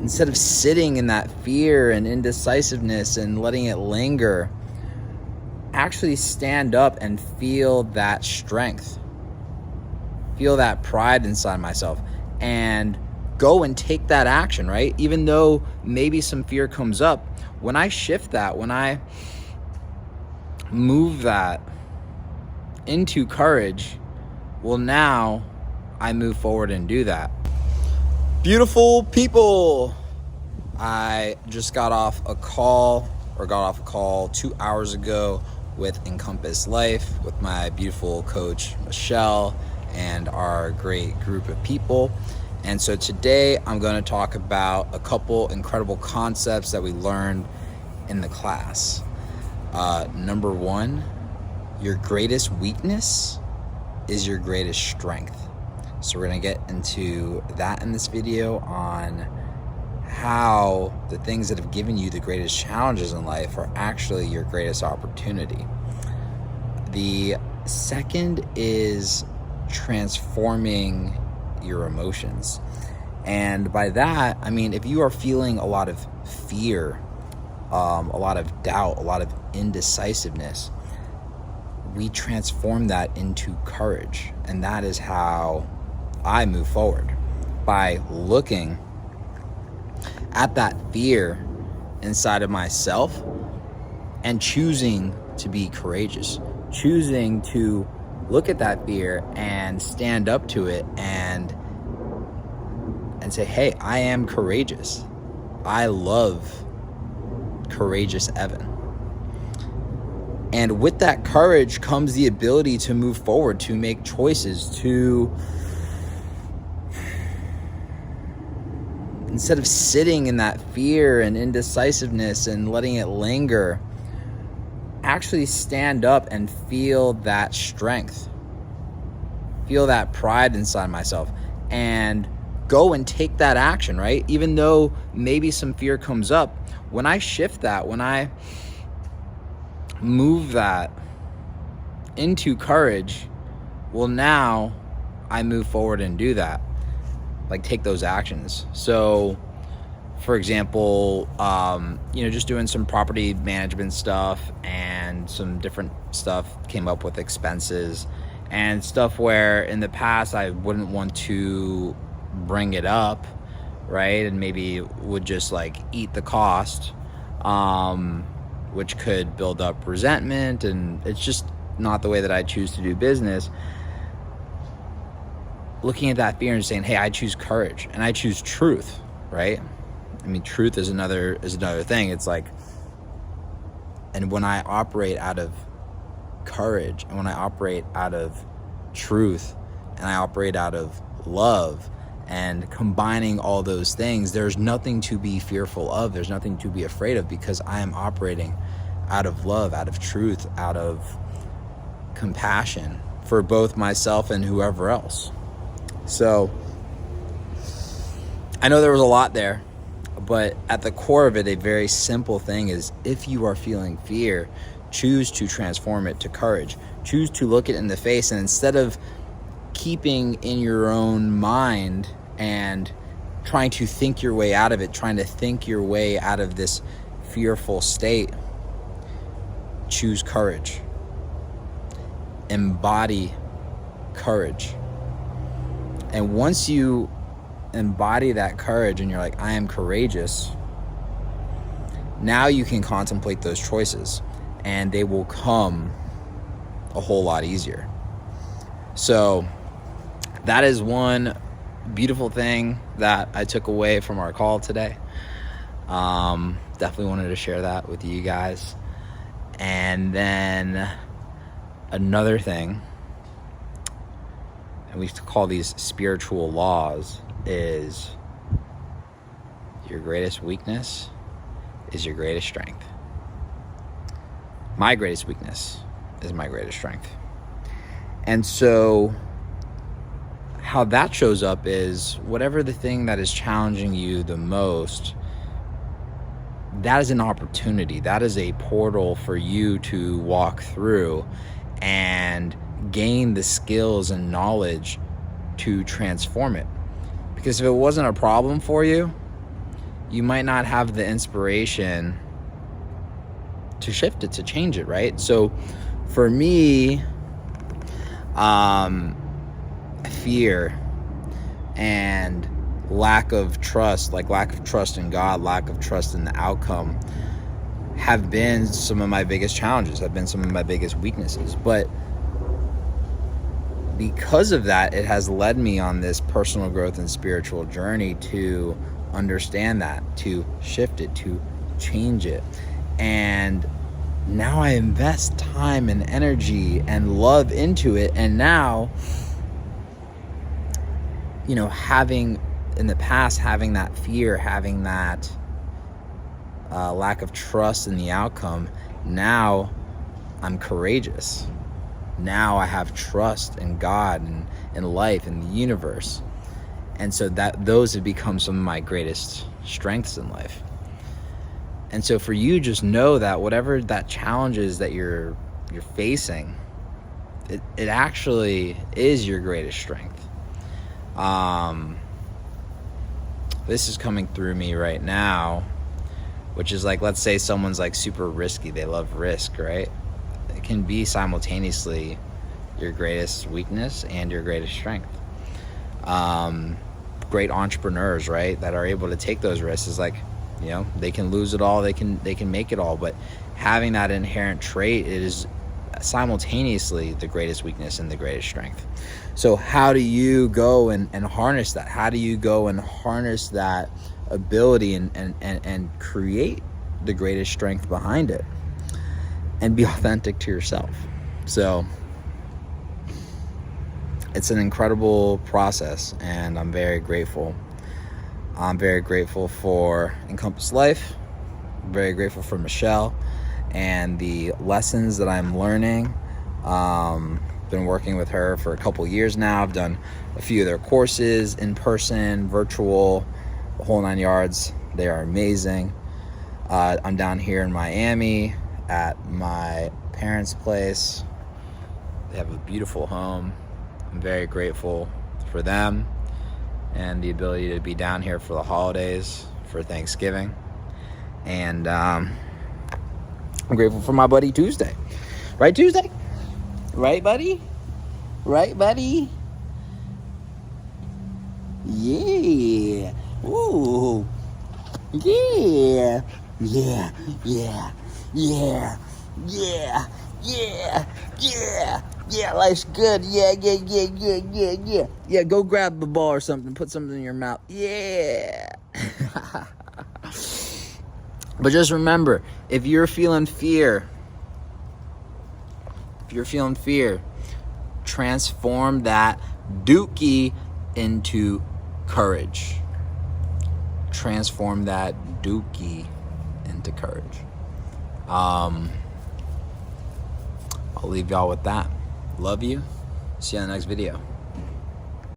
instead of sitting in that fear and indecisiveness and letting it linger, actually stand up and feel that strength, feel that pride inside myself, and go and take that action, right? Even though maybe some fear comes up, when I shift that, when I move that into courage, well, now I move forward and do that. Beautiful people, I just got off a call 2 hours ago with Encompass Life with my beautiful coach Michelle and our great group of people. And so today I'm going to talk about a couple incredible concepts that we learned in the class. Number one, your greatest weakness is your greatest strength. So we're going to get into that in this video on how the things that have given you the greatest challenges in life are actually your greatest opportunity. The second is transforming your emotions. And by that, I mean, if you are feeling a lot of fear, a lot of doubt, a lot of indecisiveness, we transform that into courage. And that is how I move forward, by looking at that fear inside of myself and choosing to be courageous, choosing to look at that fear and stand up to it and say, hey, I am courageous. I love courageous Evan. And with that courage comes the ability to move forward, to make choices, to, instead of sitting in that fear and indecisiveness and letting it linger, actually stand up and feel that strength, feel that pride inside myself, and go and take that action, right? Even though maybe some fear comes up, when I shift that, when I move that into courage, well, now I move forward and do that, like take those actions. So for example, just doing some property management stuff and some different stuff came up with expenses and stuff where in the past I wouldn't want to bring it up, right? And maybe would just like eat the cost, which could build up resentment, and it's just not the way that I choose to do business. Looking at that fear and saying, hey, I choose courage and I choose truth, right? I mean, truth is another thing. It's like, and when I operate out of courage and when I operate out of truth and I operate out of love and combining all those things, there's nothing to be fearful of. There's nothing to be afraid of, because I am operating out of love, out of truth, out of compassion for both myself and whoever else. So I know there was a lot there, but at the core of it, a very simple thing is, if you are feeling fear, choose to transform it to courage. Choose to look it in the face, and instead of keeping in your own mind and trying to think your way out of it, trying to think your way out of this fearful state, choose courage. Embody courage. And once you embody that courage and you're like, I am courageous, now you can contemplate those choices and they will come a whole lot easier. So that is one beautiful thing that I took away from our call today. Definitely wanted to share that with you guys. And then another thing, and we call these spiritual laws, is your greatest weakness is your greatest strength. My greatest weakness is my greatest strength. And so how that shows up is, whatever the thing that is challenging you the most, that is an opportunity. That is a portal for you to walk through and gain the skills and knowledge to transform it. Because if it wasn't a problem for you, you might not have the inspiration to shift it, to change it, right? So for me, fear and lack of trust in God, lack of trust in the outcome, have been some of my biggest challenges, have been some of my biggest weaknesses. But because of that, it has led me on this personal growth and spiritual journey to understand that, to shift it, to change it. And now I invest time and energy and love into it. And now, having in the past, having that fear, having that lack of trust in the outcome, now I'm courageous. Now I have trust in God and in life and the universe. And so those have become some of my greatest strengths in life. And so for you, just know that whatever that challenge is that you're facing, it actually is your greatest strength. This is coming through me right now, which is like, let's say someone's like super risky. They love risk, right? It can be simultaneously your greatest weakness and your greatest strength. Great entrepreneurs, right, that are able to take those risks is like, they can lose it all, they can make it all, but having that inherent trait, it is simultaneously the greatest weakness and the greatest strength. So how do you go and harness that? How do you go and harness that ability and create the greatest strength behind it and be authentic to yourself? So it's an incredible process, and I'm very grateful. I'm very grateful for Encompass Life. I'm very grateful for Michelle and the lessons that I'm learning. Been working with her for a couple years now. I've done a few of their courses, in person, virtual, the whole 9 yards. They are amazing. I'm down here in Miami at my parents' place. They have a beautiful home. I'm very grateful for them and the ability to be down here for the holidays, for Thanksgiving. And I'm grateful for my buddy Tuesday. Right, Tuesday? Right, buddy? Right, buddy? Yeah. Ooh. Yeah. Yeah. Yeah. Yeah. Yeah. Yeah. Yeah. Yeah, life's good. Yeah. Yeah, go grab the ball or something. Put something in your mouth. Yeah. But just remember, if you're feeling fear, transform that dookie into courage. Transform that dookie into courage. I'll leave y'all with that. Love you. See you on the next video.